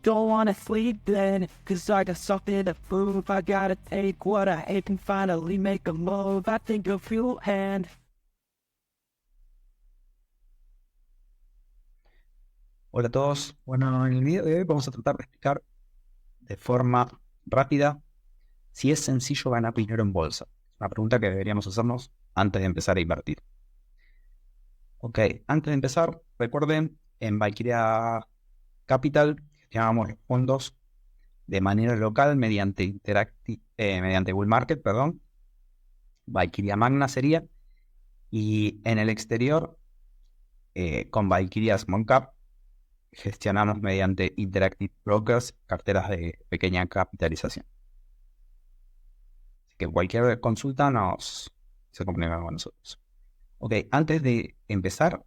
Don't wanna sleep then, cause I got something to prove. I gotta take what I hate and finally make a move. I think of you and Hola a todos. Bueno, en el video de hoy vamos a tratar de explicar de forma rápida si es sencillo ganar dinero en bolsa. Una pregunta que deberíamos hacernos antes de empezar a invertir. Ok, antes de empezar, recuerden, en Valkyria Capital gestionamos los fondos de manera local mediante Bull Market, perdón. Valkyria Magna sería, y en el exterior, con Valkyria Small Cap, gestionamos mediante Interactive Brokers carteras de pequeña capitalización. Así que cualquier consulta se comunica con nosotros. Ok, antes de empezar,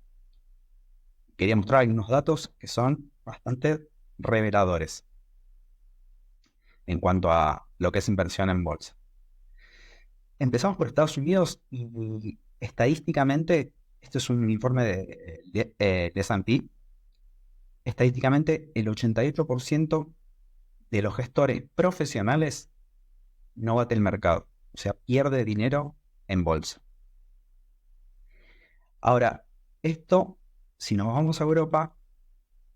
quería mostrar algunos datos que son bastante reveladores en cuanto a lo que es inversión en bolsa. Empezamos por Estados Unidos y estadísticamente, esto es un informe de S&P, estadísticamente el 88% de los gestores profesionales no bate el mercado, o sea, pierde dinero en bolsa. Ahora, esto, si nos vamos a Europa,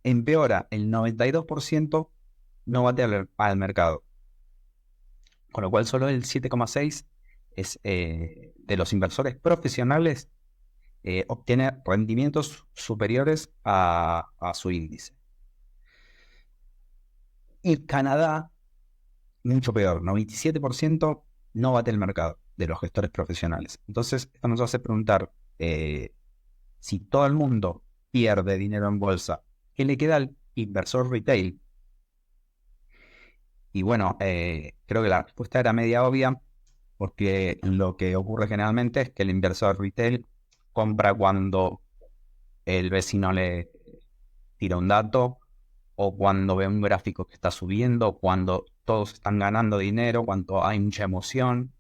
empeora el 92% no bate al mercado, con lo cual solo el 7,6% es, de los inversores profesionales obtiene rendimientos superiores a su índice. Y Canadá, mucho peor, 97% no bate el mercado de los gestores profesionales. Entonces, esto nos hace preguntar, si todo el mundo pierde dinero en bolsa, ¿qué le queda al inversor retail? Y bueno, creo que la respuesta era media obvia, porque lo que ocurre generalmente es que el inversor retail compra cuando el vecino le tira un dato, o cuando ve un gráfico que está subiendo, cuando todos están ganando dinero, cuando hay mucha emoción.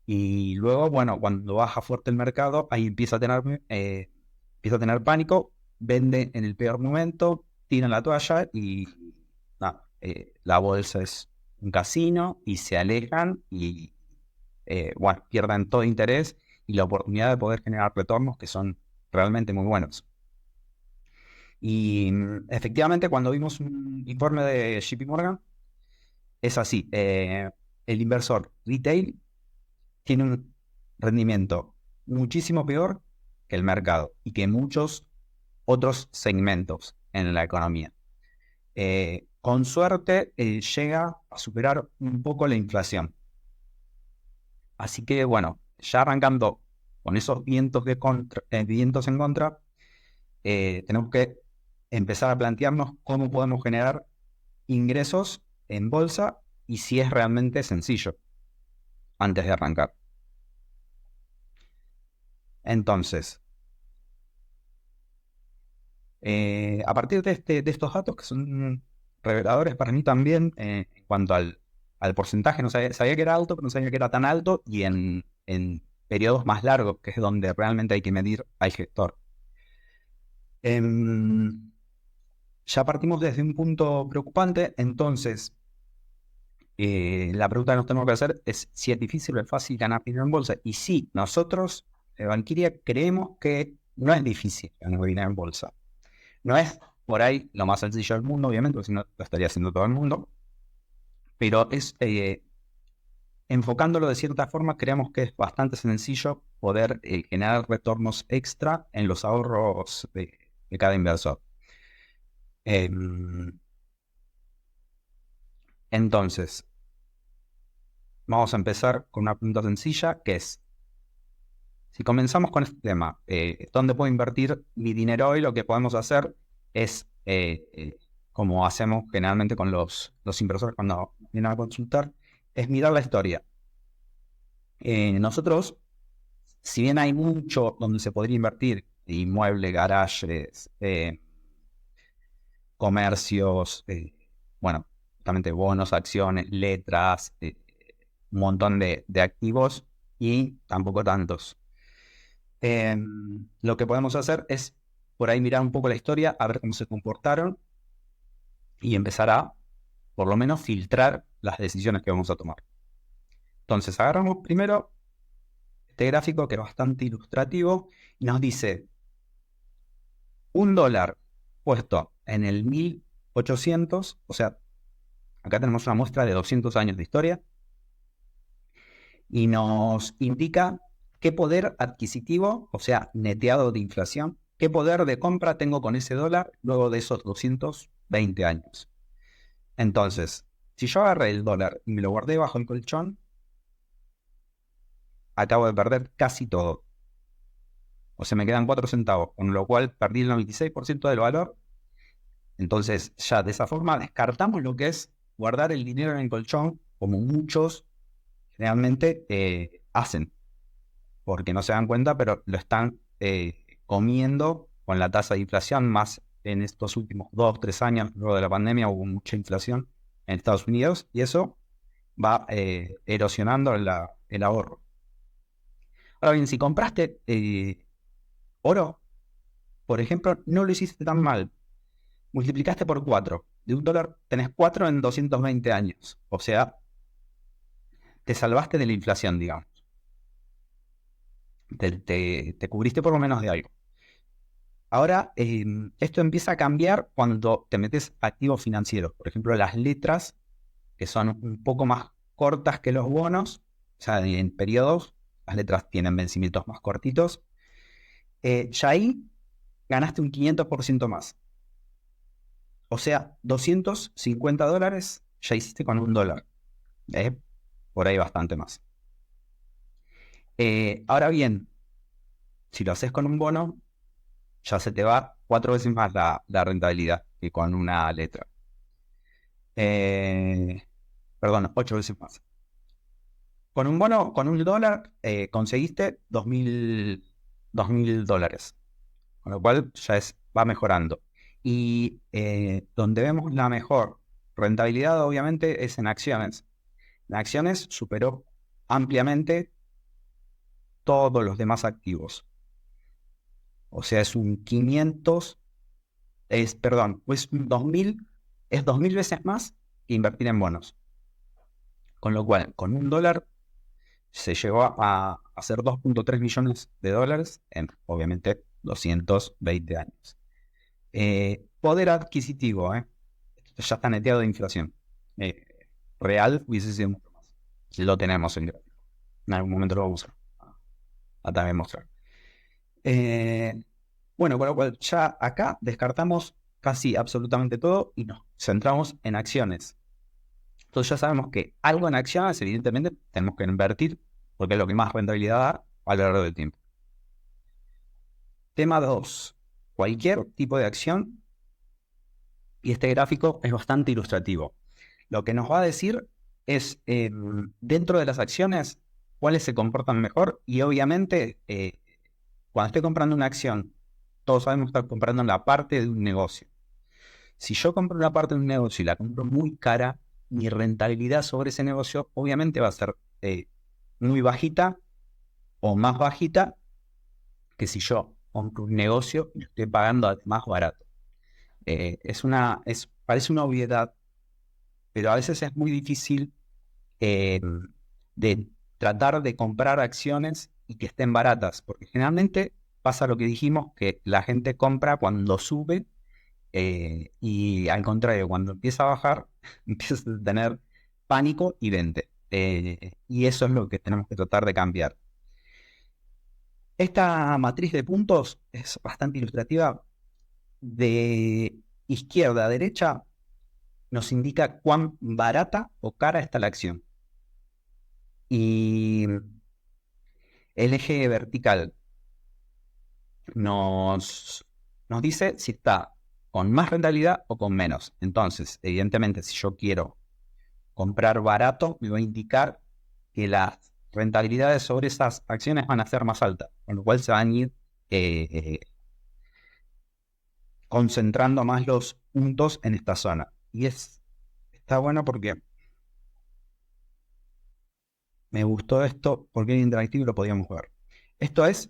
Y luego, bueno, cuando baja fuerte el mercado, ahí empieza a tener pánico, vende en el peor momento, tiran la toalla y nada, la bolsa es un casino y se alejan y bueno, pierden todo interés y la oportunidad de poder generar retornos que son realmente muy buenos. Y efectivamente, cuando vimos un informe de JP Morgan, es así. El inversor retail tiene un rendimiento muchísimo peor que el mercado y que muchos otros segmentos en la economía. Con suerte, llega a superar un poco la inflación. Así que bueno, ya arrancando con esos vientos en contra, tenemos que empezar a plantearnos cómo podemos generar ingresos en bolsa y si es realmente sencillo antes de arrancar. Entonces, a partir de estos datos que son reveladores para mí también, en cuanto al porcentaje, no sabía que era alto, pero no sabía que era tan alto, y en periodos más largos, que es donde realmente hay que medir al gestor. Ya partimos desde un punto preocupante. Entonces, la pregunta que nos tenemos que hacer es si es difícil o es fácil ganar dinero en bolsa. Y sí, nosotros de Valkyria creemos que no es difícil ganar dinero en bolsa. No es por ahí lo más sencillo del mundo, obviamente, porque si no lo estaría haciendo todo el mundo. Pero es, enfocándolo de cierta forma, creemos que es bastante sencillo poder generar retornos extra en los ahorros de cada inversor. Entonces, vamos a empezar con una pregunta sencilla, que es: si comenzamos con este tema, ¿dónde puedo invertir mi dinero hoy? Lo que podemos hacer es, como hacemos generalmente con los inversores cuando vienen a consultar, es mirar la historia. Nosotros, si bien hay mucho donde se podría invertir, inmuebles, garajes, comercios, bueno, justamente bonos, acciones, letras, un montón de activos, y tampoco tantos. Lo que podemos hacer es por ahí mirar un poco la historia, a ver cómo se comportaron y empezar a, por lo menos, filtrar las decisiones que vamos a tomar. Entonces, agarramos primero este gráfico que es bastante ilustrativo y nos dice $1 puesto en el 1800, o sea, acá tenemos una muestra de 200 años de historia, y nos indica qué poder adquisitivo, o sea, neteado de inflación, qué poder de compra tengo con ese dólar luego de esos 220 años. Entonces, si yo agarré el dólar y me lo guardé bajo el colchón, acabo de perder casi todo. O sea, me quedan 4 centavos, con lo cual perdí el 96% del valor. Entonces, ya de esa forma descartamos lo que es guardar el dinero en el colchón, como muchos generalmente hacen, porque no se dan cuenta, pero lo están comiendo con la tasa de inflación, más en estos últimos 2-3 años, luego de la pandemia, hubo mucha inflación en Estados Unidos, y eso va erosionando el ahorro. Ahora bien, si compraste oro, por ejemplo, no lo hiciste tan mal. Multiplicaste por 4. De $1 tenés 4 en 220 años. O sea, te salvaste de la inflación, digamos. Te cubriste por lo menos de algo. Ahora, esto empieza a cambiar cuando te metes activos financieros. Por ejemplo, las letras, que son un poco más cortas que los bonos. O sea, en periodos, las letras tienen vencimientos más cortitos. Ya ahí ganaste un 500% más. O sea, $250 ya hiciste con $1. Por ahí bastante más. Ahora bien, si lo haces con un bono, ya se te va 4 veces más la rentabilidad que con una letra. Perdón, 8 veces más. Con un bono, con $1, conseguiste $2.000. Con lo cual ya va mejorando. Y donde vemos la mejor rentabilidad, obviamente, es en acciones. En acciones superó ampliamente todos los demás activos. O sea, es un 500, es un 2000, es 2000 veces más que invertir en bonos. Con lo cual, con $1 se llegó a hacer 2.3 millones de dólares en, obviamente, 220 años. Poder adquisitivo, esto ya está neteado de inflación. Real hubiese sido mucho más. Lo tenemos en gráfico. En algún momento lo vamos a también mostrar. Bueno, con lo cual ya acá descartamos casi absolutamente todo y nos centramos en acciones. Entonces ya sabemos que algo en acciones, evidentemente, tenemos que invertir porque es lo que más rentabilidad da a lo largo del tiempo. Tema 2. Cualquier tipo de acción, y este gráfico es bastante ilustrativo. Lo que nos va a decir es, dentro de las acciones, cuáles se comportan mejor y obviamente, cuando estoy comprando una acción, todos sabemos que estoy comprando la parte de un negocio. Si yo compro una parte de un negocio y la compro muy cara, mi rentabilidad sobre ese negocio obviamente va a ser muy bajita o más bajita que si yo compro un negocio y lo estoy pagando más barato. Parece una obviedad, pero a veces es muy difícil de tratar de comprar acciones y que estén baratas, porque generalmente pasa lo que dijimos, que la gente compra cuando sube y al contrario, cuando empieza a bajar, empieza a tener pánico y vende. Y eso es lo que tenemos que tratar de cambiar. Esta matriz de puntos es bastante ilustrativa. De izquierda a derecha nos indica cuán barata o cara está la acción. Y el eje vertical nos dice si está con más rentabilidad o con menos. Entonces, evidentemente, si yo quiero comprar barato, me va a indicar que las rentabilidades sobre esas acciones van a ser más altas, con lo cual se van a ir concentrando más los puntos en esta zona. Y está bueno porque me gustó esto, porque era interactivo y lo podíamos ver. Esto es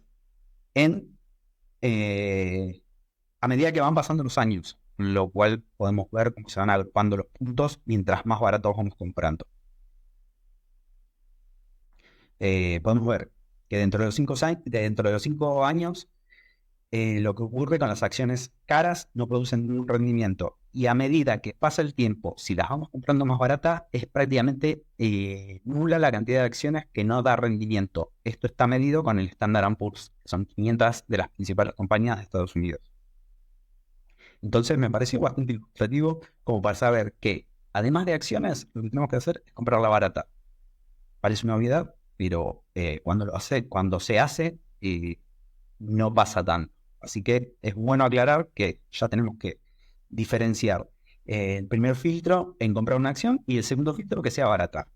a medida que van pasando los años, lo cual podemos ver cómo se van agrupando los puntos mientras más baratos vamos comprando. Podemos ver que dentro de los 5 años, lo que ocurre con las acciones caras no producen un rendimiento. Y a medida que pasa el tiempo, si las vamos comprando más baratas, es prácticamente nula la cantidad de acciones que no da rendimiento. Esto está medido con el Standard & Poor's, que son 500 de las principales compañías de Estados Unidos. Entonces me pareció bastante ilustrativo como para saber que, además de acciones, lo que tenemos que hacer es comprarla barata. Parece una obviedad, pero cuando se hace, no pasa tanto. Así que es bueno aclarar que ya tenemos que diferenciar el primer filtro en comprar una acción y el segundo filtro que sea barata.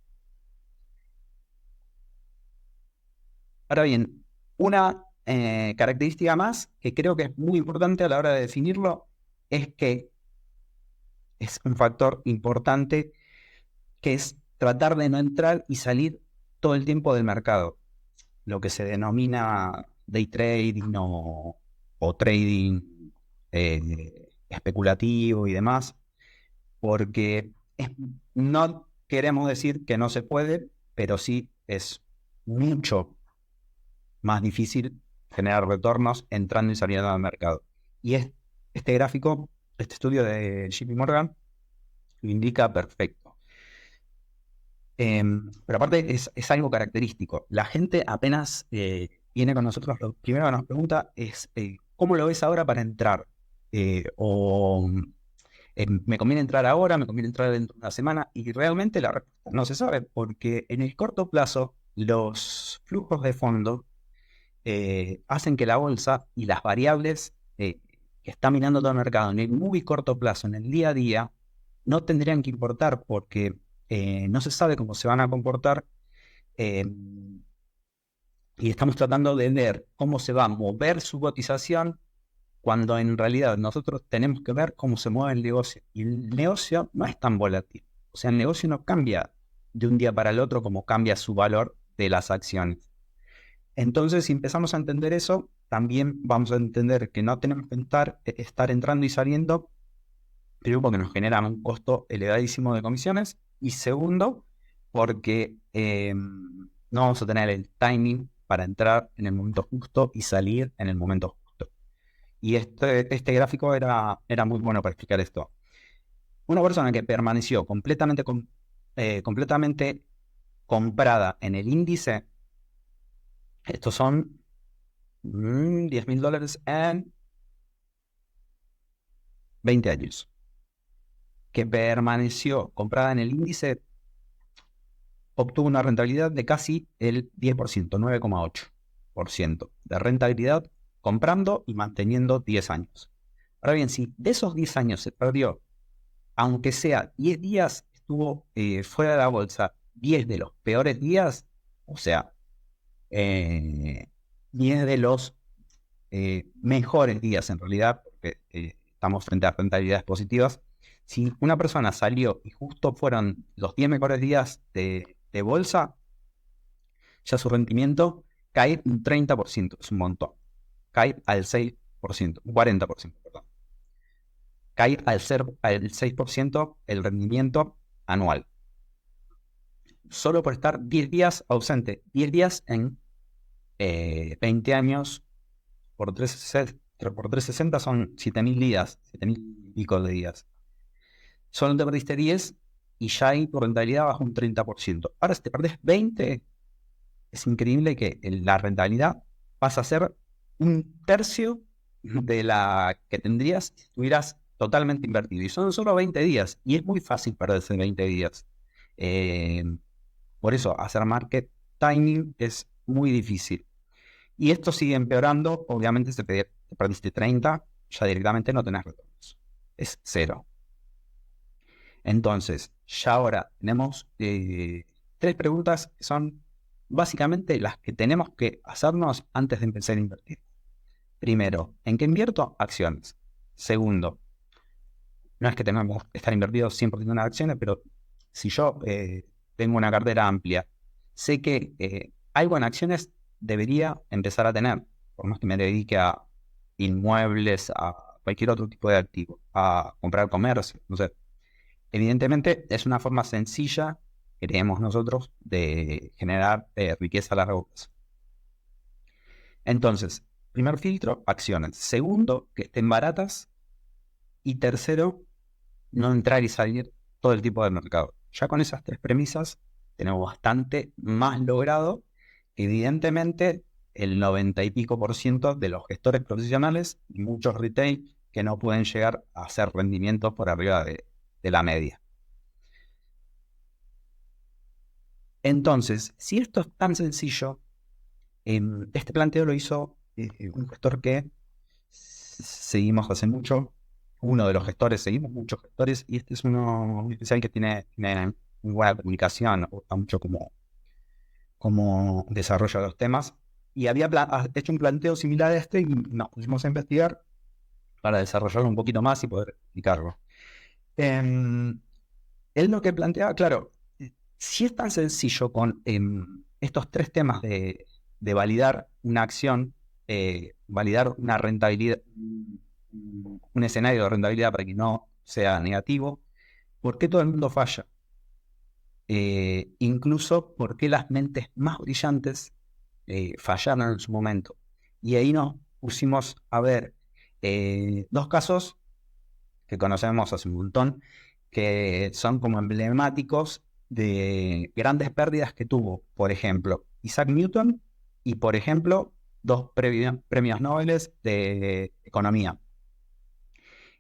Ahora bien, una característica más que creo que es muy importante a la hora de definirlo es que es un factor importante, que es tratar de no entrar y salir todo el tiempo del mercado, lo que se denomina day trading o trading especulativo y demás, porque no queremos decir que no se puede, pero sí es mucho más difícil generar retornos entrando y saliendo del mercado. Y este gráfico, este estudio de JP Morgan, lo indica perfecto. Pero aparte es algo característico. La gente apenas viene con nosotros, lo primero que nos pregunta es ¿cómo lo ves ahora para entrar? ¿Me conviene entrar ahora? ¿Me conviene entrar dentro de una semana? Y realmente la respuesta no se sabe, porque en el corto plazo los flujos de fondo hacen que la bolsa y las variables que está mirando todo el mercado en el muy corto plazo, en el día a día, no tendrían que importar, porque no se sabe cómo se van a comportar, eh, y estamos tratando de ver cómo se va a mover su cotización, cuando en realidad nosotros tenemos que ver cómo se mueve el negocio. Y el negocio no es tan volátil. O sea, el negocio no cambia de un día para el otro como cambia su valor de las acciones. Entonces, si empezamos a entender eso, también vamos a entender que no tenemos que estar entrando y saliendo, primero porque nos genera un costo elevadísimo de comisiones, y segundo, porque no vamos a tener el timing para entrar en el momento justo y salir en el momento justo. Y este gráfico era muy bueno para explicar esto. Una persona que permaneció completamente comprada en el índice, estos son $10,000 en 20 años, que permaneció comprada en el índice, obtuvo una rentabilidad de casi el 10%, 9,8% de rentabilidad comprando y manteniendo 10 años. Ahora bien, si de esos 10 años se perdió, aunque sea 10 días, estuvo fuera de la bolsa 10 de los peores días, o sea, 10 de los mejores días en realidad, porque estamos frente a rentabilidades positivas. Si una persona salió y justo fueron los 10 mejores días de bolsa, ya su rendimiento cae un 30%, es un montón. Cae al 6%, un 40%, perdón. Cae al 6% el rendimiento anual. Solo por estar 10 días ausente. 10 días en 20 años por 360 son 7.000 días, 7.000 y pico de días. Solo te perdiste 10 y ya ahí tu rentabilidad baja un 30%. Ahora, si te perdés 20, es increíble que la rentabilidad pasa a ser un tercio de la que tendrías si estuvieras totalmente invertido. Y son solo 20 días. Y es muy fácil perderse 20 días. Por eso, hacer market timing es muy difícil. Y esto sigue empeorando. Obviamente, si te perdiste 30, ya directamente no tenés retornos. Es cero. Entonces, ya ahora tenemos 3 preguntas que son básicamente las que tenemos que hacernos antes de empezar a invertir. Primero, ¿en qué invierto? Acciones. Segundo, no es que tengamos que estar invertidos 100% en acciones, pero si yo tengo una cartera amplia, sé que algo en acciones debería empezar a tener, por más que me dedique a inmuebles, a cualquier otro tipo de activo, a comprar comercio, no sé. Evidentemente es una forma sencilla, creemos nosotros, de generar riqueza a largo plazo. Entonces, primer filtro, acciones. Segundo, que estén baratas. Y tercero, no entrar y salir todo el tipo de mercado. Ya con esas tres premisas tenemos bastante más logrado. Evidentemente, el 90 y pico por ciento de los gestores profesionales y muchos retail que no pueden llegar a hacer rendimientos por arriba de la media. Entonces, si esto es tan sencillo, este planteo lo hizo un gestor que seguimos hace mucho, uno de los gestores, seguimos muchos gestores, y este es uno muy especial que tiene muy buena comunicación, nos gusta mucho cómo desarrolla los temas, y había hecho un planteo similar a este y nos pusimos a investigar para desarrollarlo un poquito más y poder explicarlo. Él lo que planteaba, claro, si es tan sencillo con estos tres temas de validar una acción, validar una rentabilidad, un escenario de rentabilidad para que no sea negativo, ¿por qué todo el mundo falla? Incluso por qué las mentes más brillantes fallaron en su momento. Y ahí nos pusimos a ver dos casos que conocemos hace un montón, que son como emblemáticos de grandes pérdidas que tuvo, por ejemplo, Isaac Newton y, por ejemplo, dos premios Nobel de economía.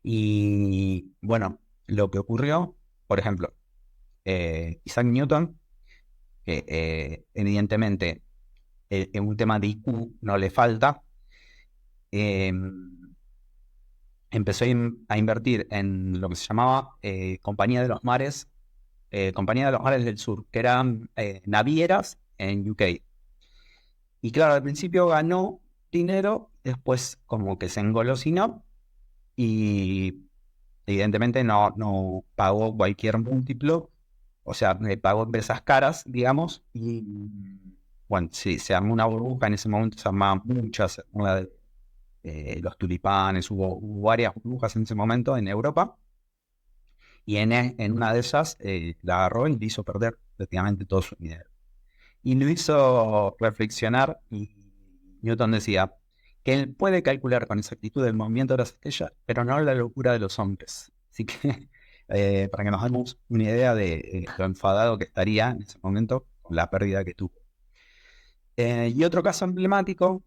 Y bueno, lo que ocurrió, por ejemplo, Isaac Newton, que evidentemente en un tema de IQ no le falta, eh, empezó a invertir en lo que se llamaba Compañía de los Mares del Sur, que eran navieras en UK. Y claro, al principio ganó dinero, después como que se engolosinó y evidentemente no pagó cualquier múltiplo, o sea, pagó empresas caras, digamos, y bueno, sí, se armó una burbuja, en ese momento se armaban muchas, una de los tulipanes, hubo varias burbujas en ese momento en Europa, y en una de esas la agarró y le hizo perder prácticamente todo su dinero. Y lo hizo reflexionar, y Newton decía que él puede calcular con exactitud el movimiento de las estrellas, pero no la locura de los hombres. Así que, para que nos hagamos una idea de lo enfadado que estaría en ese momento con la pérdida que tuvo. Y otro caso emblemático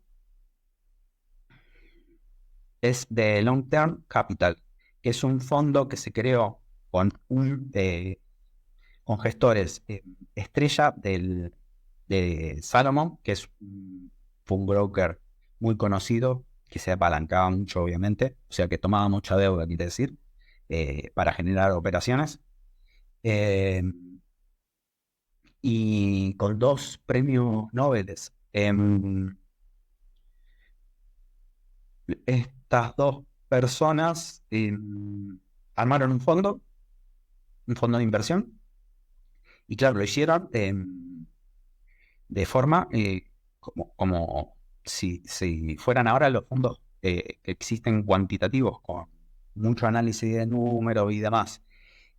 es de Long Term Capital, que es un fondo que se creó con gestores estrella de Salomon, que fue un broker muy conocido, que se apalancaba mucho, obviamente, o sea, que tomaba mucha deuda, quiere decir, para generar operaciones. Y con dos premios Nobel. Estas dos personas armaron un fondo de inversión, y claro, lo hicieron de forma como si fueran ahora los fondos que existen cuantitativos, con mucho análisis de números y demás.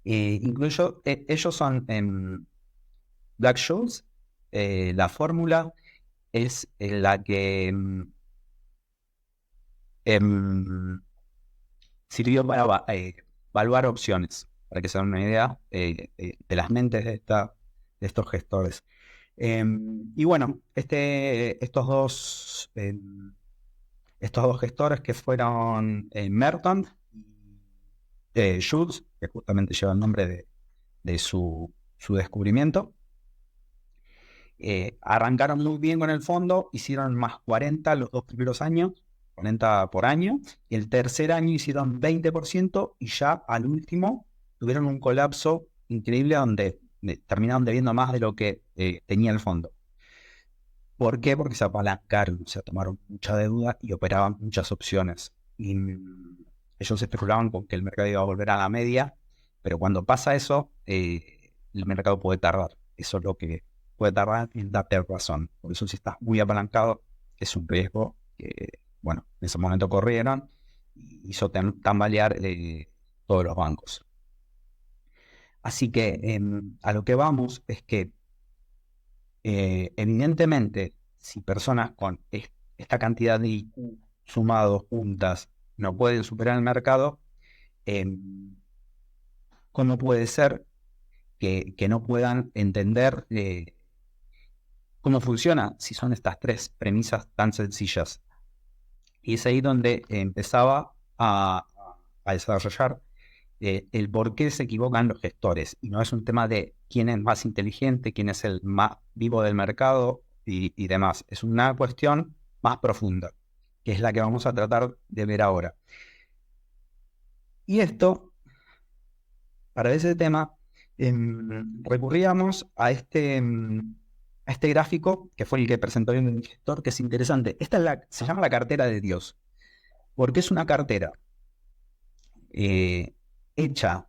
Incluso ellos son Black-Scholes. La fórmula es la que sirvió para evaluar opciones, para que se den una idea de las mentes de estos gestores. Y bueno, estos dos gestores que fueron Merton y Schultz, que justamente lleva el nombre de su descubrimiento, arrancaron muy bien con el fondo, hicieron más 40 los dos primeros años, 40 por año, y el tercer año hicieron 20%, y ya al último tuvieron un colapso increíble donde terminaron debiendo más de lo que tenía el fondo. ¿Por qué? Porque se apalancaron, o sea, tomaron mucha deuda y operaban muchas opciones. Y ellos especulaban con que el mercado iba a volver a la media, pero cuando pasa eso, el mercado puede tardar. Eso es lo que puede tardar en darte razón. Por eso, si estás muy apalancado, es un riesgo que, bueno, en ese momento corrieron, hizo tambalear todos los bancos. Así que a lo que vamos es que evidentemente si personas con esta cantidad de IQ sumados juntas no pueden superar el mercado, ¿cómo puede ser que no puedan entender cómo funciona si son estas tres premisas tan sencillas? Y es ahí donde empezaba a desarrollar el por qué se equivocan los gestores. Y no es un tema de quién es más inteligente, quién es el más vivo del mercado y demás. Es una cuestión más profunda, que es la que vamos a tratar de ver ahora. Y esto, para ese tema, recurríamos a este gráfico, que fue el que presentó el gestor, que es interesante. Esta se llama la cartera de Dios, porque es una cartera hecha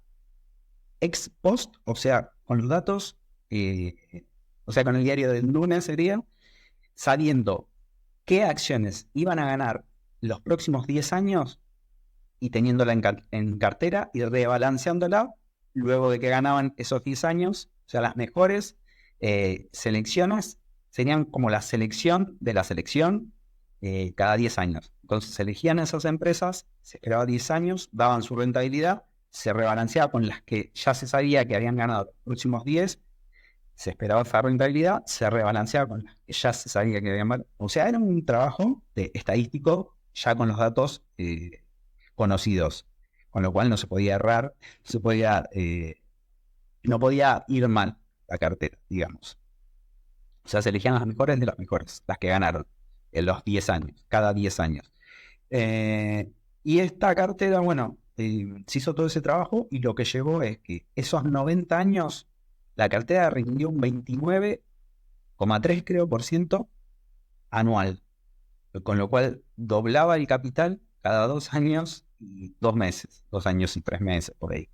ex post, o sea, con los datos, o sea, con el diario del lunes sería, sabiendo qué acciones iban a ganar los próximos 10 años y teniéndola en cartera y rebalanceándola luego de que ganaban esos 10 años. O sea, las mejores selecciones serían como la selección de la selección cada 10 años. Entonces se elegían esas empresas, se esperaba 10 años, daban su rentabilidad, se rebalanceaba con las que ya se sabía que habían ganado los próximos 10, se esperaba esa rentabilidad, se rebalanceaba con las que ya se sabía que habían ganado. O sea, era un trabajo estadístico ya con los datos conocidos, con lo cual no se podía errar, no podía ir mal la cartera, digamos. O sea, se elegían las mejores de las mejores, las que ganaron en los 10 años, cada 10 años. Y esta cartera, bueno, se hizo todo ese trabajo y lo que llegó es que esos 90 años, la cartera rindió un 29,3 creo por ciento anual, con lo cual doblaba el capital cada 2 años y 2 meses, 2 años y 3 meses, por ahí.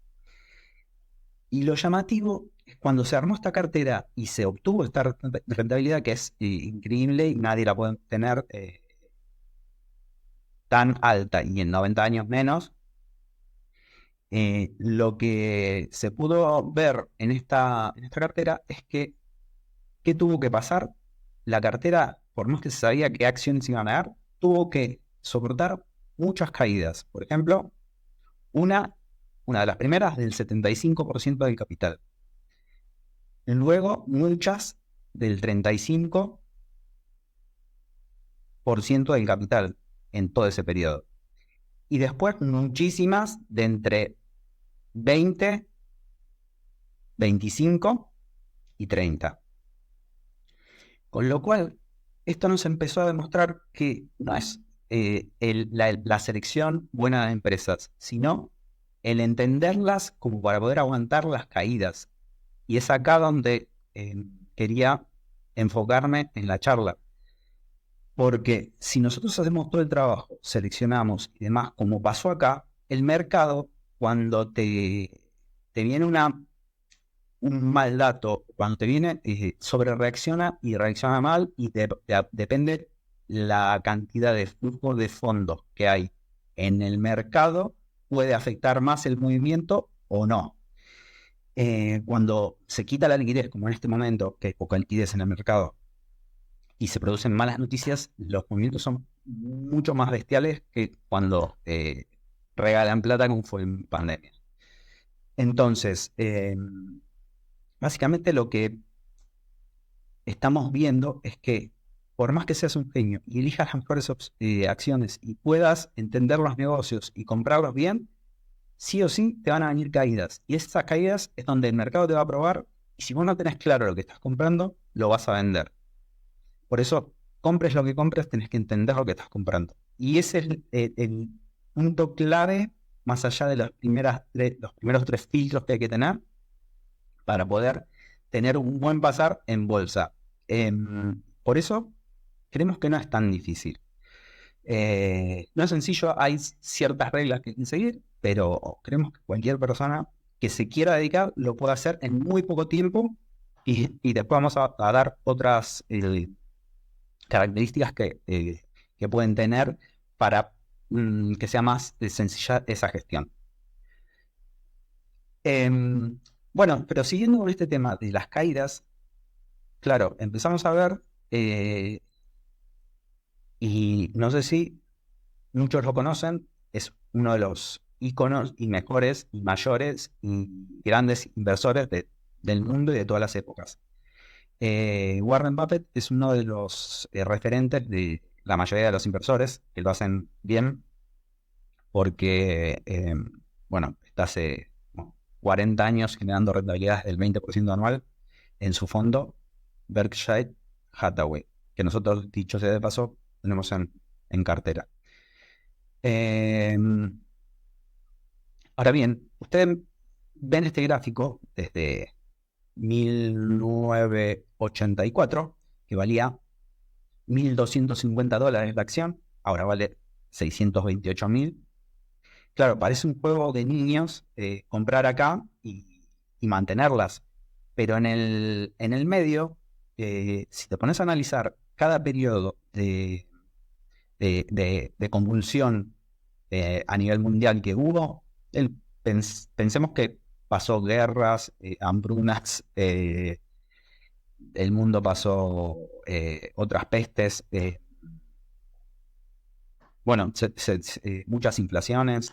Y lo llamativo es cuando se armó esta cartera y se obtuvo esta rentabilidad, que es increíble y nadie la puede tener tan alta y en 90 años menos. Lo que se pudo ver en esta cartera es que ¿qué tuvo que pasar? La cartera, por más que se sabía qué acciones iban a ganar, tuvo que soportar muchas caídas. Por ejemplo, una de las primeras del 75% del capital. Luego, muchas del 35% del capital en todo ese periodo. Y después muchísimas de entre 20, 25 y 30. Con lo cual, esto nos empezó a demostrar que no es la selección buena de empresas, sino el entenderlas como para poder aguantar las caídas. Y es acá donde quería enfocarme en la charla. Porque si nosotros hacemos todo el trabajo, seleccionamos y demás, como pasó acá, el mercado, cuando te viene un mal dato, cuando te viene, sobre reacciona y reacciona mal y depende la cantidad de flujo de fondos que hay en el mercado, puede afectar más el movimiento o no. Cuando se quita la liquidez, como en este momento, que hay poca liquidez en el mercado, y se producen malas noticias, los movimientos son mucho más bestiales que cuando regalan plata como fue en pandemia. Entonces, básicamente lo que estamos viendo es que por más que seas un genio y elijas las mejores acciones y puedas entender los negocios y comprarlos bien, sí o sí te van a venir caídas. Y esas caídas es donde el mercado te va a probar y si vos no tenés claro lo que estás comprando, lo vas a vender. Por eso, compres lo que compres, tenés que entender lo que estás comprando. Y ese es el punto clave, más allá de los primeros 3 filtros que hay que tener para poder tener un buen pasar en bolsa. Por eso, creemos que no es tan difícil. No es sencillo, hay ciertas reglas que hay que seguir, pero creemos que cualquier persona que se quiera dedicar lo puede hacer en muy poco tiempo y después vamos a dar otras características que pueden tener para que sea más sencilla esa gestión. Bueno, pero siguiendo con este tema de las caídas, claro, empezamos a ver, y no sé si muchos lo conocen, es uno de los íconos y mejores y mayores y grandes inversores del mundo y de todas las épocas. Warren Buffett es uno de los referentes de la mayoría de los inversores que lo hacen bien porque, bueno, está hace 40 años generando rentabilidades del 20% anual en su fondo Berkshire Hathaway, que nosotros, dicho sea de paso, tenemos en cartera. Eh, Ahora bien, ustedes ven este gráfico desde 1984, que valía $1.250 la acción, ahora vale 628.000. Claro, parece un juego de niños comprar acá y mantenerlas, pero en el medio, si te pones a analizar cada periodo de convulsión a nivel mundial que hubo, pensemos que pasó guerras, hambrunas, el mundo pasó otras pestes, bueno, muchas inflaciones,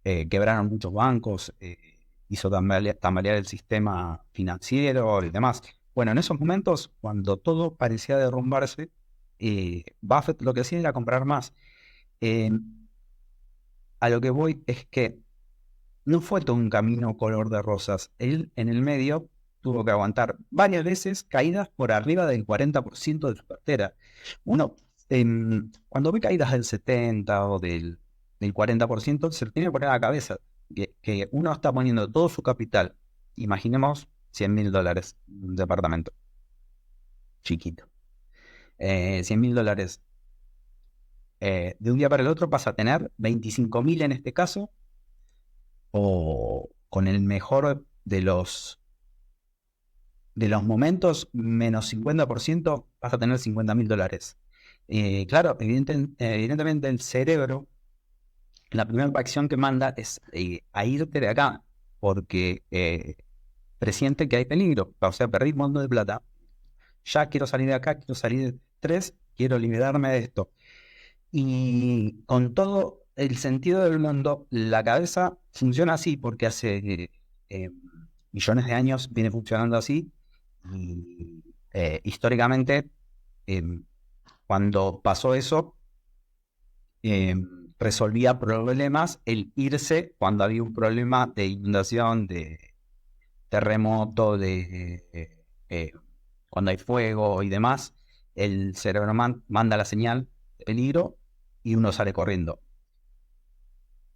quebraron muchos bancos, hizo tambalear el sistema financiero y demás. Bueno, en esos momentos, cuando todo parecía derrumbarse, Buffett lo que hacía era comprar más. Eh, a lo que voy es que no fue todo un camino color de rosas. Él en el medio tuvo que aguantar varias veces caídas por arriba del 40% de su cartera. Uno, cuando ve caídas del 70 o del 40%, se lo tiene que poner a la cabeza que uno está poniendo todo su capital. Imaginemos $100.000, un departamento chiquito. $100.000. De un día para el otro pasa a tener 25.000 en este caso, o con el mejor de los momentos, menos 50%, vas a tener $50.000. Claro, evidentemente el cerebro, la primera acción que manda es a irte de acá, porque presiente que hay peligro. O sea, perdí un montón de plata. Ya quiero salir de acá, quiero salir de 3, quiero liberarme de esto. Y con todo el sentido del mundo, la cabeza funciona así porque hace millones de años viene funcionando así. Y históricamente, eh, cuando pasó eso, eh, resolvía problemas el irse cuando había un problema de inundación, de terremoto, cuando hay fuego y demás. El cerebro manda la señal de peligro y uno sale corriendo.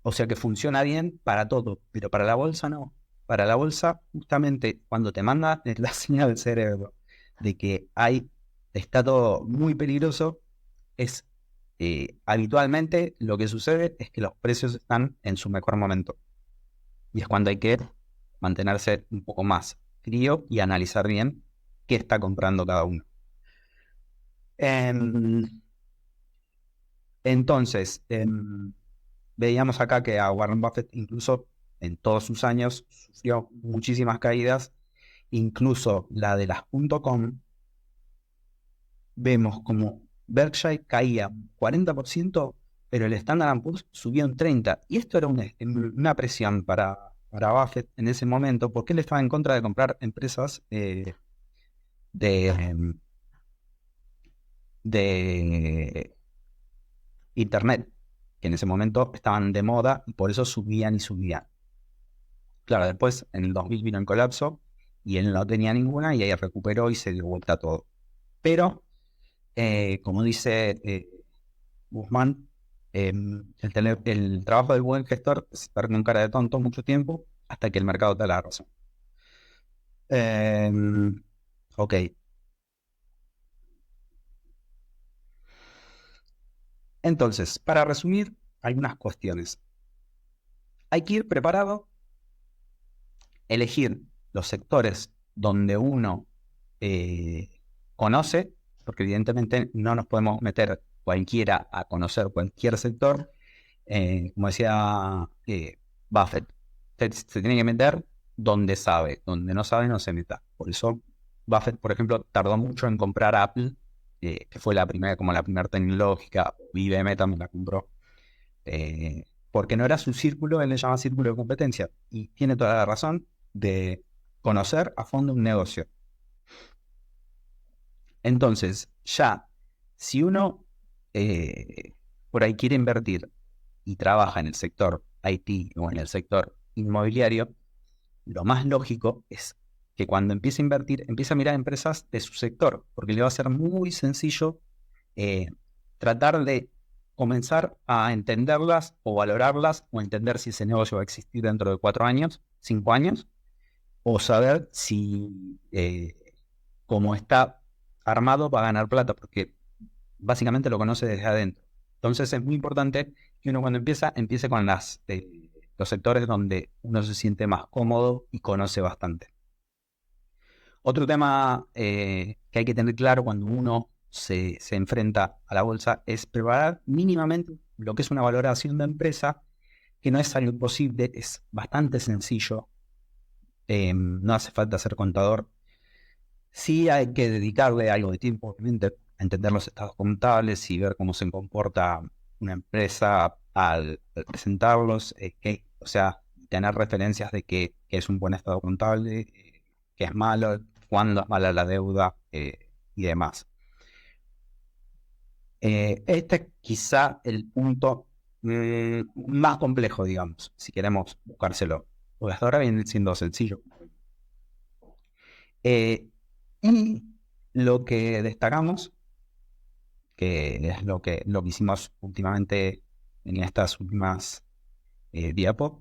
O sea que funciona bien para todo, pero para la bolsa no. Para la bolsa, justamente cuando te manda la señal del cerebro de que está todo muy peligroso, es habitualmente lo que sucede es que los precios están en su mejor momento. Y es cuando hay que mantenerse un poco más frío y analizar bien qué está comprando cada uno. Entonces, veíamos acá que a Warren Buffett, incluso en todos sus años, sufrió muchísimas caídas, incluso la de las .com. Vemos como Berkshire caía un 40%, pero el Standard & Poor's subió un 30%. Y esto era una presión para Buffett en ese momento, porque él estaba en contra de comprar empresas de Internet, que en ese momento estaban de moda y por eso subían y subían. Claro, después en el 2000 vino el colapso y él no tenía ninguna y ahí recuperó y se dio vuelta todo. Pero, como dice Guzmán, el trabajo del buen gestor es estar con cara de tonto mucho tiempo hasta que el mercado te da la razón. Ok. Entonces, para resumir, hay unas cuestiones. Hay que ir preparado, elegir los sectores donde uno conoce, porque evidentemente no nos podemos meter cualquiera a conocer cualquier sector, como decía Buffett, se tiene que meter donde sabe, donde no sabe no se meta. Por eso Buffett, por ejemplo, tardó mucho en comprar Apple, que fue la primera tecnológica. IBM también la compró, porque no era su círculo. Él le llama círculo de competencia, y tiene toda la razón de conocer a fondo un negocio. Entonces, ya, si uno por ahí quiere invertir y trabaja en el sector IT o en el sector inmobiliario, lo más lógico es que cuando empiece a invertir, empiece a mirar empresas de su sector, porque le va a ser muy sencillo tratar de comenzar a entenderlas o valorarlas, o entender si ese negocio va a existir dentro de 4 años, 5 años, o saber si como está armado va a ganar plata, porque básicamente lo conoce desde adentro. Entonces es muy importante que uno cuando empiece con los sectores donde uno se siente más cómodo y conoce bastante. Otro tema que hay que tener claro cuando uno se enfrenta a la bolsa es preparar mínimamente lo que es una valoración de empresa, que no es algo imposible, es bastante sencillo. No hace falta ser contador. Sí hay que dedicarle algo de tiempo, obviamente, a entender los estados contables y ver cómo se comporta una empresa al presentarlos, o sea, tener referencias de que es un buen estado contable, que es malo, cuándo es mala la deuda, y demás. Este es quizá el punto más complejo, digamos, si queremos buscárselo, porque hasta ahora viene siendo sencillo. Y lo que destacamos, que es lo que hicimos últimamente en estas últimas diapos,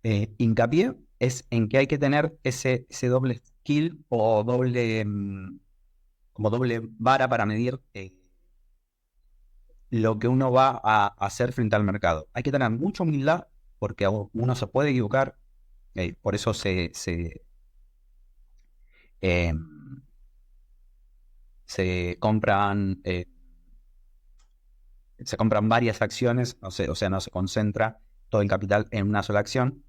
hincapié es en que hay que tener ese doble skill o como doble vara para medir lo que uno va a hacer frente al mercado. Hay que tener mucha humildad, porque uno se puede equivocar, por eso eh, se compran varias acciones, o sea, no se concentra todo el capital en una sola acción.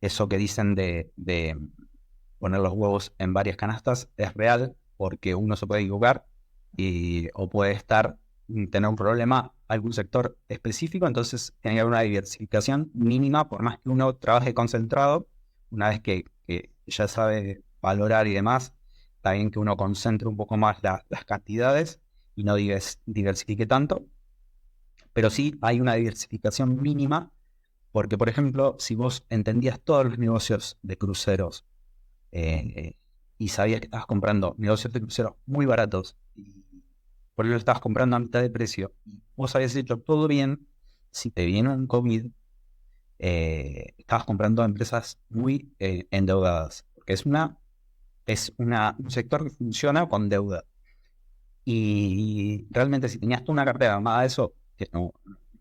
Eso que dicen de poner los huevos en varias canastas es real, porque uno se puede equivocar o puede tener un problema algún sector específico. Entonces tiene que haber una diversificación mínima, por más que uno trabaje concentrado. Una vez que ya sabe valorar y demás, está bien que uno concentre un poco más las cantidades y no diversifique tanto, pero sí hay una diversificación mínima, porque, por ejemplo, si vos entendías todos los negocios de cruceros y sabías que estabas comprando negocios de cruceros muy baratos, y por eso lo estabas comprando a mitad de precio, y vos habías hecho todo bien, si te viene un COVID, estabas comprando empresas muy endeudadas, porque es un sector que funciona con deuda. Y realmente, si tenías tú una cartera armada de eso, que no,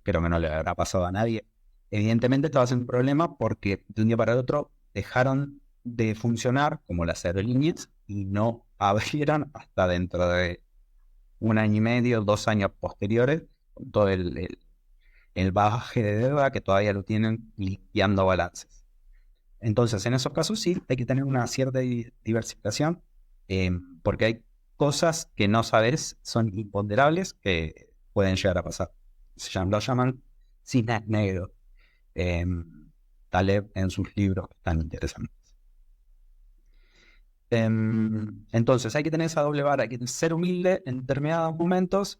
creo que no le habrá pasado a nadie, evidentemente estabas en un problema, porque de un día para el otro dejaron de funcionar como las aerolíneas y no abrieron hasta dentro de 1 año y medio, 2 años posteriores, con todo el bagaje de deuda que todavía lo tienen limpiando balances. Entonces, en esos casos sí hay que tener una cierta diversificación, porque hay cosas que no sabes, son imponderables, que pueden llegar a pasar. Lo llaman cisnes negros. Taleb en sus libros tan interesantes. Entonces hay que tener esa doble vara, hay que ser humilde en determinados momentos,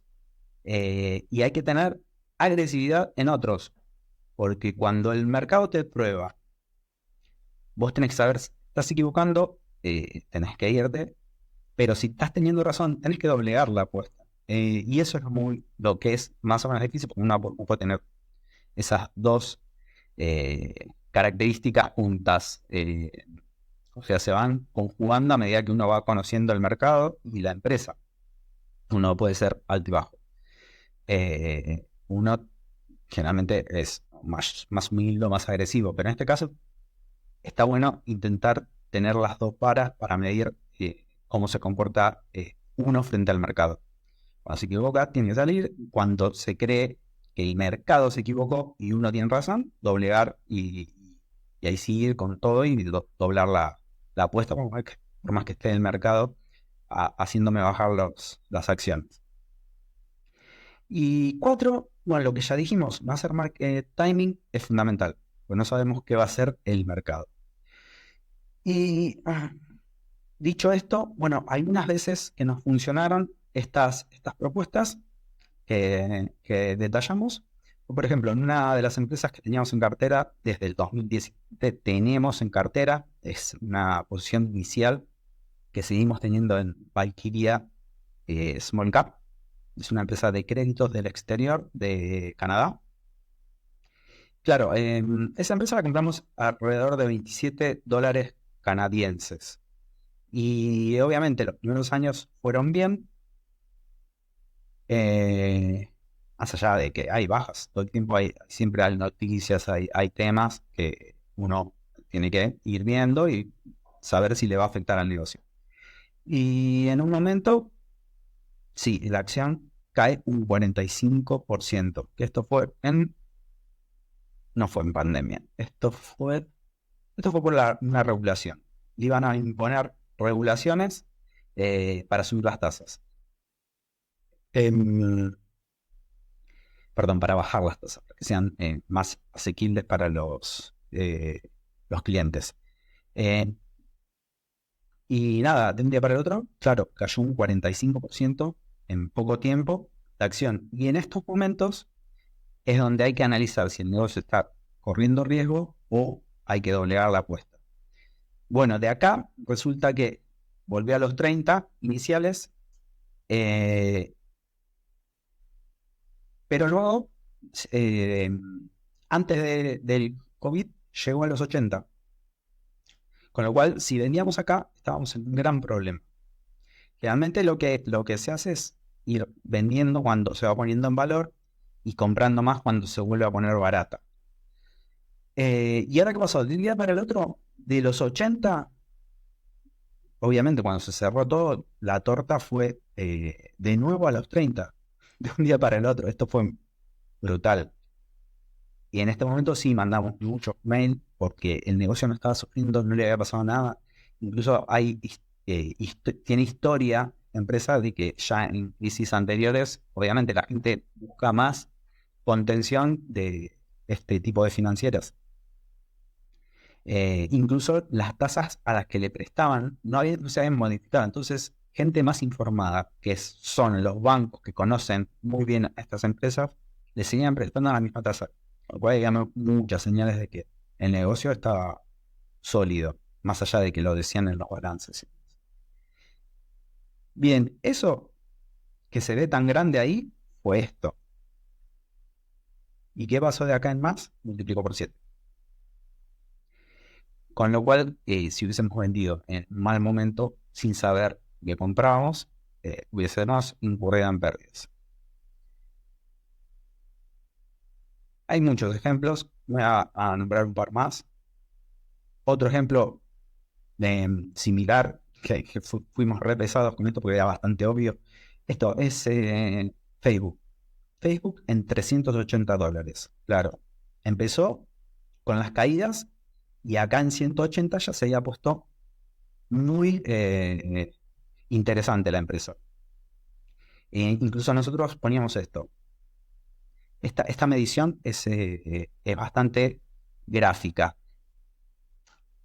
y hay que tener agresividad en otros, porque cuando el mercado te prueba, vos tenés que saber si estás equivocando, tenés que irte, pero si estás teniendo razón, tenés que doblegar la apuesta. Y eso es lo que es más o menos difícil, porque uno puede tener esas dos características juntas. O sea, se van conjugando a medida que uno va conociendo el mercado y la empresa. Uno puede ser alto y bajo. Uno generalmente es más humilde, más agresivo, pero en este caso está bueno intentar tener las dos varas para medir cómo se comporta uno frente al mercado. Cuando se equivoca, tiene que salir. Cuando se cree que el mercado se equivocó y uno tiene razón, doblegar y ahí seguir con todo y doblar la apuesta, por más que esté en el mercado, haciéndome bajar las acciones. Y 4, bueno, lo que ya dijimos, va a ser timing es fundamental, pues no sabemos qué va a ser el mercado. Y dicho esto, bueno, hay unas veces que nos funcionaron estas propuestas que detallamos. Por ejemplo, en una de las empresas que teníamos en cartera, desde el 2017 teníamos en cartera, es una posición inicial que seguimos teniendo en Valkyria Small Cap. Es una empresa de créditos del exterior de Canadá. Claro, esa empresa la compramos alrededor de $27 canadienses. Y obviamente los primeros años fueron bien. Más allá de que hay bajas, todo el tiempo siempre hay noticias, hay temas que uno tiene que ir viendo y saber si le va a afectar al negocio. Y en un momento, sí, la acción cae un 45%, que esto fue no fue en pandemia, esto fue por una regulación. Le iban a imponer regulaciones para subir las tasas. Perdón, para bajar las tasas, para que sean más asequibles para los clientes. Y nada, de un día para el otro, claro, cayó un 45% en poco tiempo la acción. Y en estos momentos es donde hay que analizar si el negocio está corriendo riesgo o hay que doblegar la apuesta. Bueno, de acá resulta que volví a los 30 iniciales, pero luego, antes del COVID, llegó a los 80. Con lo cual, si vendíamos acá, estábamos en un gran problema. Generalmente lo que se hace es ir vendiendo cuando se va poniendo en valor y comprando más cuando se vuelve a poner barata. ¿Y ahora qué pasó? De un día para el otro, de los 80, obviamente cuando se cerró todo, la torta fue de nuevo a los 30, de un día para el otro. Esto fue brutal. Y en este momento sí mandamos muchos mails porque el negocio no estaba sufriendo, no le había pasado nada. Incluso tiene historia empresa de que ya en crisis anteriores, obviamente la gente busca más contención de este tipo de financieras. Incluso las tasas a las que le prestaban no se habían modificado. Entonces, gente más informada, que son los bancos que conocen muy bien a estas empresas, le seguían prestando a la misma tasa. Lo cual había muchas señales de que el negocio estaba sólido, más allá de que lo decían en los balances. Bien, eso que se ve tan grande ahí fue esto. ¿Y qué pasó de acá en más? Multiplicó por 7. Con lo cual, si hubiésemos vendido en mal momento, sin saber qué comprábamos, hubiésemos incurrido en pérdidas. Hay muchos ejemplos, voy a nombrar un par más. Otro ejemplo similar, que fuimos re pesados con esto porque era bastante obvio. Esto es Facebook. Facebook en $380. Claro, empezó con las caídas y acá en 180 ya se había puesto muy interesante la empresa. Incluso nosotros poníamos esto. Esta medición es bastante gráfica.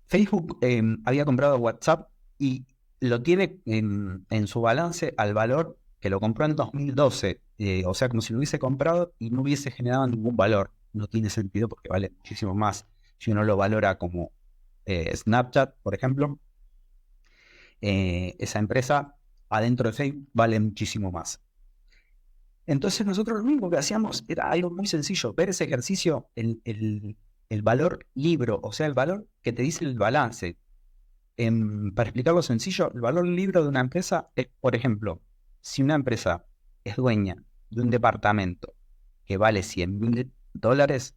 Facebook había comprado WhatsApp y lo tiene en su balance al valor que lo compró en 2012. O sea, como si lo hubiese comprado y no hubiese generado ningún valor. No tiene sentido porque vale muchísimo más. Si uno lo valora como Snapchat, por ejemplo, esa empresa adentro de Facebook vale muchísimo más. Entonces nosotros lo único que hacíamos era algo muy sencillo, ver ese ejercicio, el valor libro, o sea, el valor que te dice el balance. Para explicarlo sencillo, el valor libro de una empresa es, por ejemplo, si una empresa es dueña de un departamento que vale $100.000,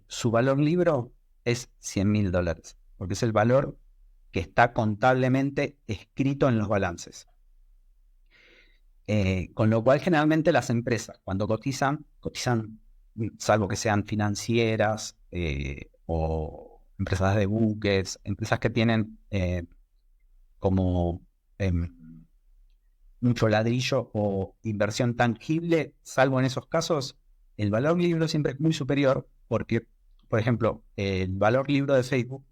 su valor libro es $100.000, porque es el valor que está contablemente escrito en los balances. Con lo cual, generalmente las empresas, cuando cotizan, salvo que sean financieras o empresas de buques, empresas que tienen como mucho ladrillo o inversión tangible, salvo en esos casos, el valor libro siempre es muy superior porque, por ejemplo, el valor libro de Facebook,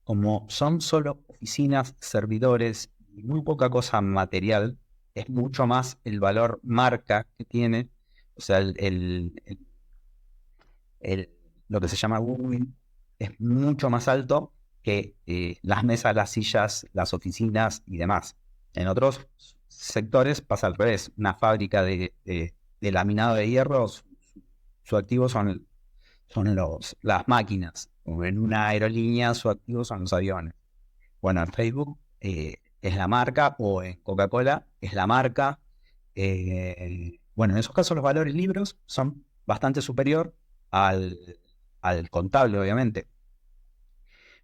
como son solo oficinas, servidores y muy poca cosa material, es mucho más el valor marca que tiene, o sea, el- lo que se llama Google es mucho más alto que las mesas, las sillas, las oficinas y demás. En otros sectores pasa al revés. Una fábrica de laminado de hierro, su activo son las máquinas. O en una aerolínea, su activo son los aviones. Bueno, en Facebook es la marca, o en Coca-Cola es la marca. Bueno, en esos casos los valores libros son bastante superior al, al contable, obviamente.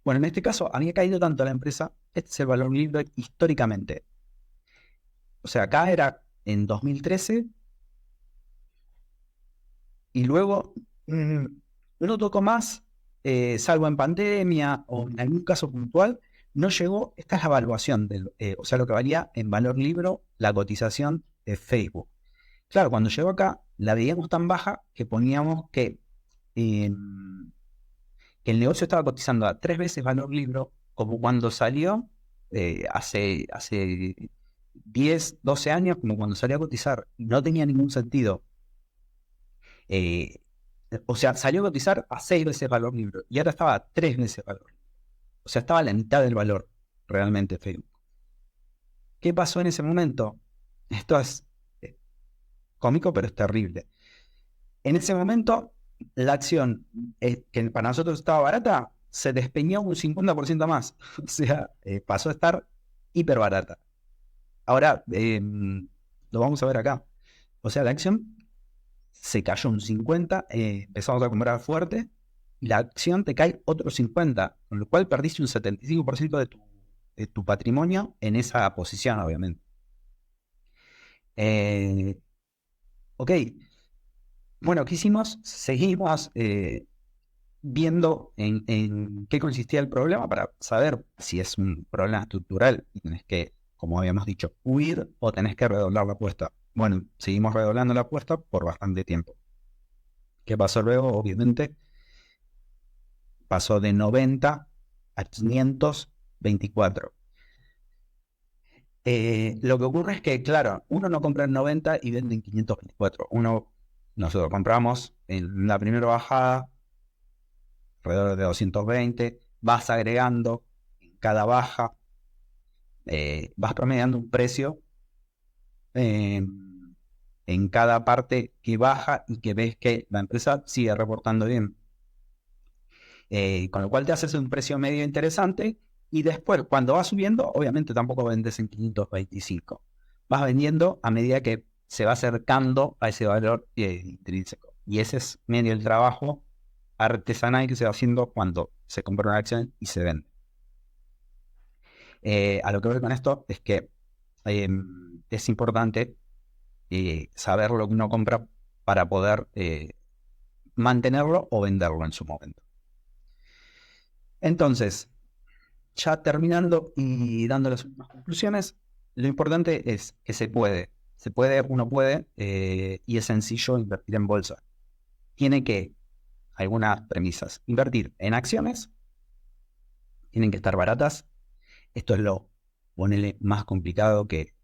Bueno, en este caso, había caído tanto la empresa, este es el valor libro históricamente. O sea, acá era en 2013 y luego no tocó más, salvo en pandemia o en algún caso puntual, no llegó. Esta es la evaluación, o sea, lo que valía en valor libro la cotización de Facebook. Claro, cuando llegó acá, la veíamos tan baja que poníamos eh, que el negocio estaba cotizando a 3 veces valor libro, como cuando salió hace 10, 12 años, como cuando salió a cotizar. No tenía ningún sentido. Eh, o sea, salió a cotizar a 6 veces valor libro y ahora estaba a 3 veces valor. O sea, estaba a la mitad del valor realmente Facebook. ¿Qué pasó en ese momento? Esto es cómico, pero es terrible. En ese momento, la acción que para nosotros estaba barata se despeñó un 50% más. O sea, pasó a estar hiper barata. Ahora, lo vamos a ver acá. O sea, la acción se cayó un 50%, empezamos a comprar fuerte, y la acción te cae otro 50%, con lo cual perdiste un 75% de tu patrimonio en esa posición, obviamente. Eh, ok, bueno, ¿qué hicimos? Seguimos viendo en qué consistía el problema para saber si es un problema estructural y tenés que, como habíamos dicho, huir o tenés que redoblar la apuesta. Bueno, seguimos redoblando la apuesta por bastante tiempo. ¿Qué pasó luego? Obviamente pasó de 90 a 524. Lo que ocurre es que, claro, uno no compra en 90 y vende en 524. Nosotros compramos en la primera bajada alrededor de 220, vas agregando en cada baja, vas promediando un precio eh, en cada parte que baja y que ves que la empresa sigue reportando bien. Con lo cual te haces un precio medio interesante y después cuando va subiendo, obviamente tampoco vendes en 525. Vas vendiendo a medida que se va acercando a ese valor intrínseco. Y ese es medio el trabajo artesanal que se va haciendo cuando se compra una acción y se vende. A lo que voy con esto es que es importante saber lo que uno compra para poder mantenerlo o venderlo en su momento. Entonces, ya terminando y dando las últimas conclusiones, lo importante es que uno puede y es sencillo invertir en bolsa. Tiene que, algunas premisas, invertir en acciones, tienen que estar baratas. Esto es ponele, más complicado que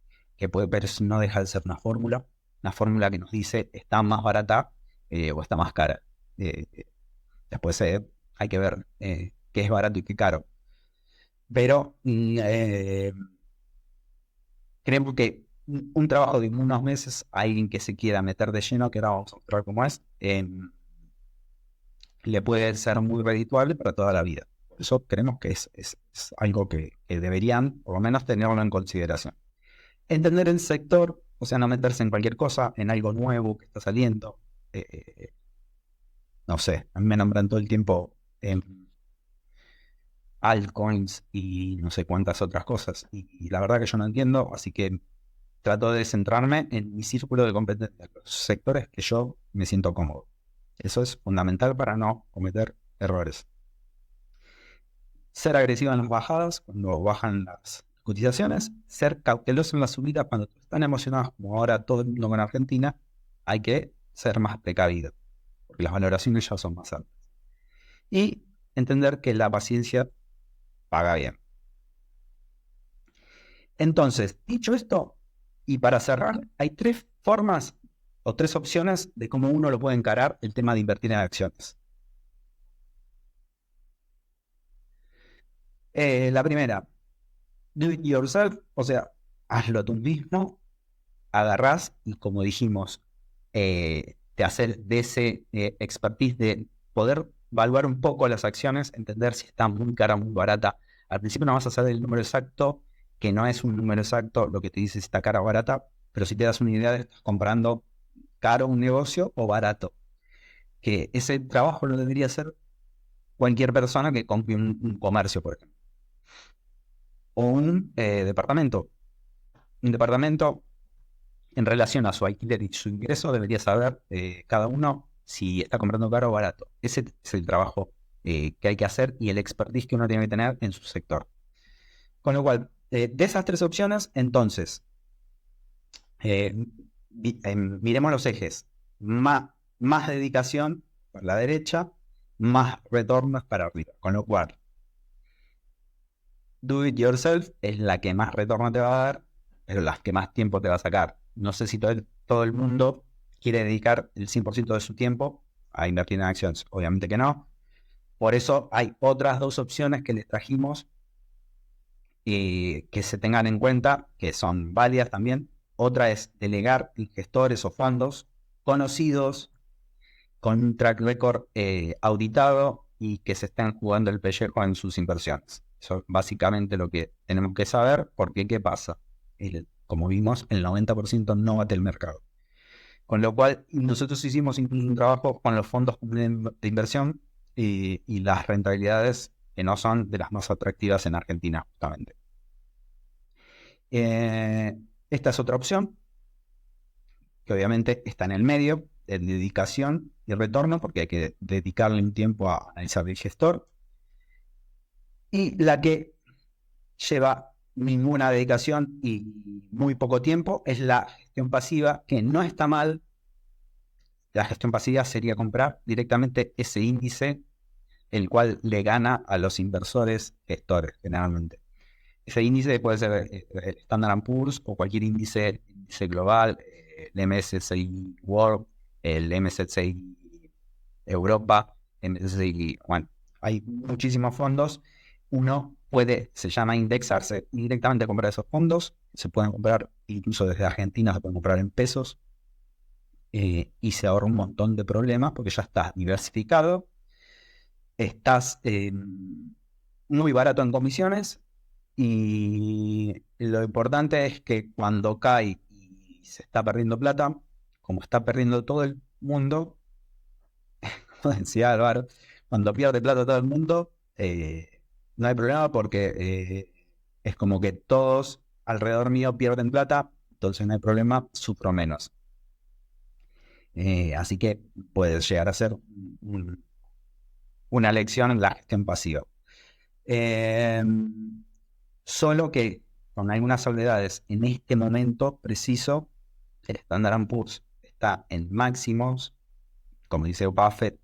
puede, pero no deja de ser una fórmula que nos dice está más barata o está más cara. Después hay que ver qué es barato y qué caro. Pero creo que un trabajo de unos meses, alguien que se quiera meter de lleno, que ahora vamos a mostrar cómo es, le puede ser muy redituable para toda la vida. Por eso creemos que es algo que deberían, por lo menos, tenerlo en consideración. Entender el sector, o sea, no meterse en cualquier cosa, en algo nuevo que está saliendo. No sé, a mí me nombran todo el tiempo altcoins y no sé cuántas otras cosas. Y la verdad que yo no entiendo, así que trato de centrarme en mi círculo de competencia, los sectores que yo me siento cómodo. Eso es fundamental para no cometer errores. Ser agresivo en las bajadas, cuando bajan las cotizaciones. Ser cauteloso en las subidas, cuando están emocionados, como ahora todo el mundo con Argentina, hay que ser más precavido, porque las valoraciones ya son más altas. Y entender que la paciencia paga bien. Entonces, dicho esto, y para cerrar, hay 3 formas o 3 opciones de cómo uno lo puede encarar el tema de invertir en acciones. La primera, do it yourself, o sea, hazlo tú mismo, agarrás y como dijimos, te hacer de ese expertise de poder evaluar un poco las acciones, entender si está muy cara o muy barata. Al principio no vas a saber el número exacto, que no es un número exacto lo que te dice si está cara o barata, pero si te das una idea de estás comprando caro un negocio o barato. Que ese trabajo lo debería hacer cualquier persona que compre un comercio, por ejemplo. O un departamento. Un departamento en relación a su alquiler y su ingreso debería saber cada uno si está comprando caro o barato. Ese es el trabajo que hay que hacer y el expertise que uno tiene que tener en su sector. Con lo cual, de esas 3 opciones, entonces, miremos los ejes. Más dedicación para la derecha, más retornos para arriba. Con lo cual, do it yourself es la que más retorno te va a dar, pero la que más tiempo te va a sacar. No sé si todo el mundo quiere dedicar el 100% de su tiempo a invertir en acciones. Obviamente que no. Por eso hay otras 2 opciones que les trajimos y que se tengan en cuenta, que son válidas también. Otra es delegar en gestores o fondos conocidos, con un track record auditado y que se estén jugando el pellejo en sus inversiones. Eso es básicamente lo que tenemos que saber, porque ¿qué pasa? Como vimos, el 90% no bate el mercado. Con lo cual, nosotros hicimos incluso un trabajo con los fondos de inversión y las rentabilidades que no son de las más atractivas en Argentina, justamente. Esta es otra opción, que obviamente está en el medio, de dedicación y retorno, porque hay que dedicarle un tiempo a analizar el gestor. Y la que lleva ninguna dedicación y muy poco tiempo es la gestión pasiva, que no está mal. La gestión pasiva sería comprar directamente ese índice, el cual le gana a los inversores gestores, generalmente. Ese índice puede ser el Standard & Poor's o cualquier índice global, el MSCI World, el MSCI Europa, MSCI, bueno, hay muchísimos fondos. Uno se llama indexarse y directamente comprar esos fondos. Se pueden comprar incluso desde Argentina, se pueden comprar en pesos y se ahorra un montón de problemas porque ya estás diversificado, estás muy barato en comisiones. Y lo importante es que cuando cae y se está perdiendo plata, como está perdiendo todo el mundo, como decía Álvaro, cuando pierde plata todo el mundo, no hay problema porque es como que todos alrededor mío pierden plata, entonces no hay problema, sufro menos. Así que puede llegar a ser una lección en la gestión pasiva. Solo que con algunas soledades, en este momento preciso, el Standard & Poor's está en máximos, como dice Buffett,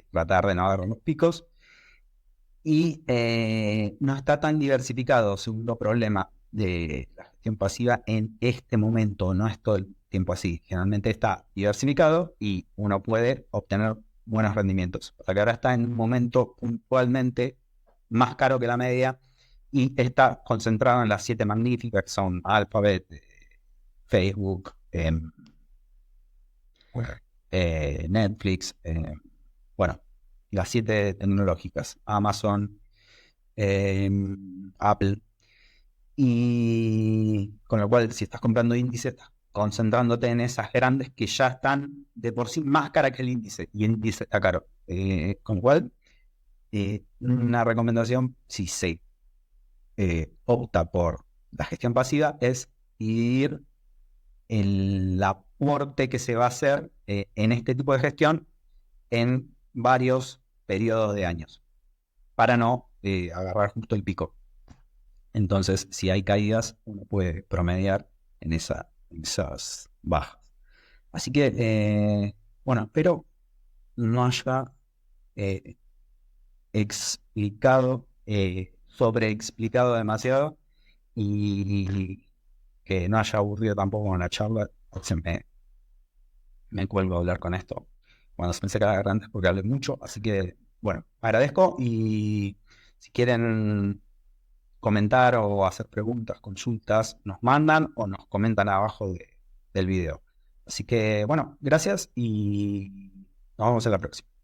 tratar de no agarrar los picos, y no está tan diversificado. Segundo problema de la gestión pasiva en este momento, no es todo el tiempo así. Generalmente está diversificado y uno puede obtener buenos rendimientos. Porque ahora está en un momento puntualmente más caro que la media y está concentrado en las 7 magníficas que son Alphabet, Facebook, Netflix, bueno, las 7 tecnológicas, Amazon, Apple, y con lo cual si estás comprando índice, estás concentrándote en esas grandes que ya están de por sí más caras que el índice, y el índice está caro. Con lo cual, una recomendación, si se opta por la gestión pasiva, es ir el aporte que se va a hacer en este tipo de gestión en varios periodos de años, para no agarrar justo el pico. Entonces, si hay caídas, uno puede promediar en esas bajas. Así que, bueno, espero no haya sobreexplicado demasiado y que no haya aburrido tampoco con la charla. Me cuelgo a hablar con esto cuando se me seca la garganta porque hablé mucho. Así que, bueno, agradezco y si quieren comentar o hacer preguntas, consultas, nos mandan o nos comentan abajo del video. Así que, bueno, gracias y nos vemos en la próxima.